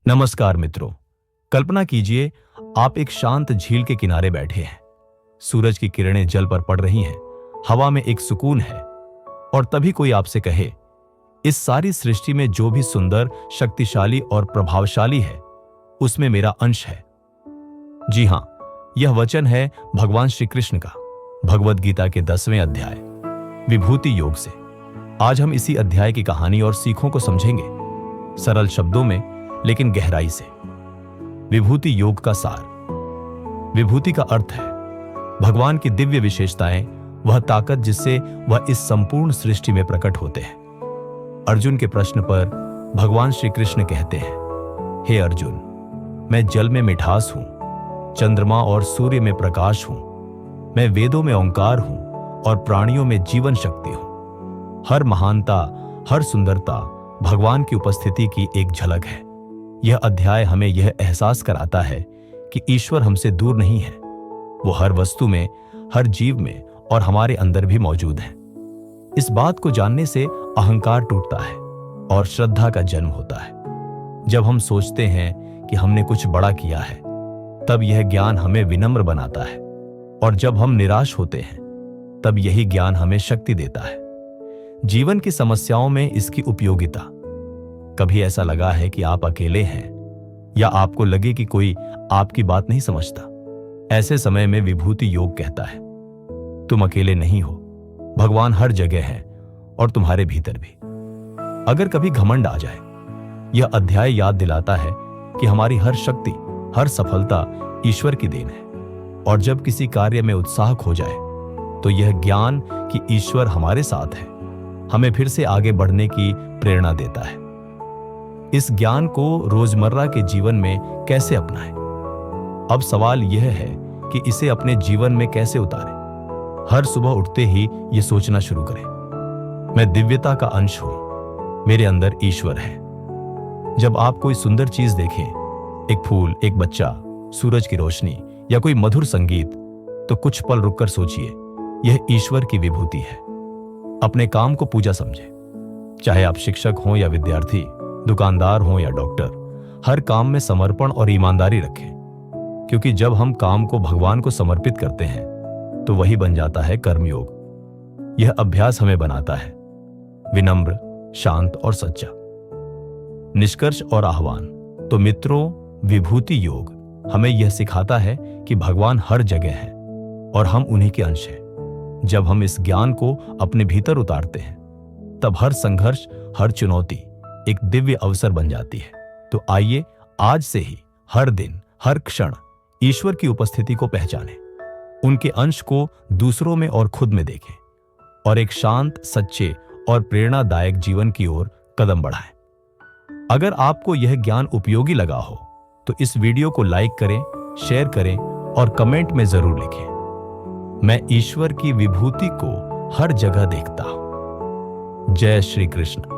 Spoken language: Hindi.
नमस्कार मित्रों। कल्पना कीजिए आप एक शांत झील के किनारे बैठे हैं। सूरज की किरणें जल पर पड़ रही हैं, हवा में एक सुकून है और तभी कोई आपसे कहे, इस सारी सृष्टि में जो भी सुंदर, शक्तिशाली और प्रभावशाली है उसमें मेरा अंश है। जी हां, यह वचन है भगवान श्री कृष्ण का, भगवद गीता के 10वें अध्याय विभूति योग से। आज हम इसी अध्याय की कहानी और सीखों को समझेंगे, सरल शब्दों में लेकिन गहराई से। विभूति योग का सार। विभूति का अर्थ है भगवान की दिव्य विशेषताएं, वह ताकत जिससे वह इस संपूर्ण सृष्टि में प्रकट होते हैं। अर्जुन के प्रश्न पर भगवान श्री कृष्ण कहते हैं, हे अर्जुन, मैं जल में मिठास हूं, चंद्रमा और सूर्य में प्रकाश हूं, मैं वेदों में ओंकार हूं और प्राणियों में जीवन शक्ति हूं। हर महानता, हर सुंदरता भगवान की उपस्थिति की एक झलक है। यह अध्याय हमें यह एहसास कराता है कि ईश्वर हमसे दूर नहीं है, वो हर वस्तु में, हर जीव में और हमारे अंदर भी मौजूद है। इस बात को जानने से अहंकार टूटता है और श्रद्धा का जन्म होता है। जब हम सोचते हैं कि हमने कुछ बड़ा किया है, तब यह ज्ञान हमें विनम्र बनाता है, और जब हम निराश होते हैं तब यही ज्ञान हमें शक्ति देता है। जीवन की समस्याओं में इसकी उपयोगिता। कभी ऐसा लगा है कि आप अकेले हैं या आपको लगे कि कोई आपकी बात नहीं समझता? ऐसे समय में विभूति योग कहता है, तुम अकेले नहीं हो, भगवान हर जगह है और तुम्हारे भीतर भी। अगर कभी घमंड आ जाए, यह अध्याय याद दिलाता है कि हमारी हर शक्ति, हर सफलता ईश्वर की देन है। और जब किसी कार्य में उत्साह खो जाए, तो यह ज्ञान कि ईश्वर हमारे साथ है हमें फिर से आगे बढ़ने की प्रेरणा देता है। इस ज्ञान को रोजमर्रा के जीवन में कैसे अपनाएं? अब सवाल यह है कि इसे अपने जीवन में कैसे उतारें। हर सुबह उठते ही यह सोचना शुरू करें, मैं दिव्यता का अंश हूं, मेरे अंदर ईश्वर है। जब आप कोई सुंदर चीज देखें, एक फूल, एक बच्चा, सूरज की रोशनी या कोई मधुर संगीत, तो कुछ पल रुककर सोचिए, यह ईश्वर की विभूति है। अपने काम को पूजा समझें। चाहे आप शिक्षक हों या विद्यार्थी, दुकानदार हों या डॉक्टर, हर काम में समर्पण और ईमानदारी रखें, क्योंकि जब हम काम को भगवान को समर्पित करते हैं तो वही बन जाता है कर्मयोग। यह अभ्यास हमें बनाता है विनम्र, शांत और सच्चा। निष्कर्ष और आह्वान। तो मित्रों, विभूति योग हमें यह सिखाता है कि भगवान हर जगह है और हम उन्हीं के अंश हैं। जब हम इस ज्ञान को अपने भीतर उतारते हैं, तब हर संघर्ष, हर चुनौती एक दिव्य अवसर बन जाती है। तो आइए आज से ही हर दिन, हर क्षण ईश्वर की उपस्थिति को पहचानें, उनके अंश को दूसरों में और खुद में देखें और एक शांत, सच्चे और प्रेरणादायक जीवन की ओर कदम बढ़ाएं। अगर आपको यह ज्ञान उपयोगी लगा हो तो इस वीडियो को लाइक करें, शेयर करें और कमेंट में जरूर लिखें, मैं ईश्वर की विभूति को हर जगह देखता हूं। जय श्री कृष्ण।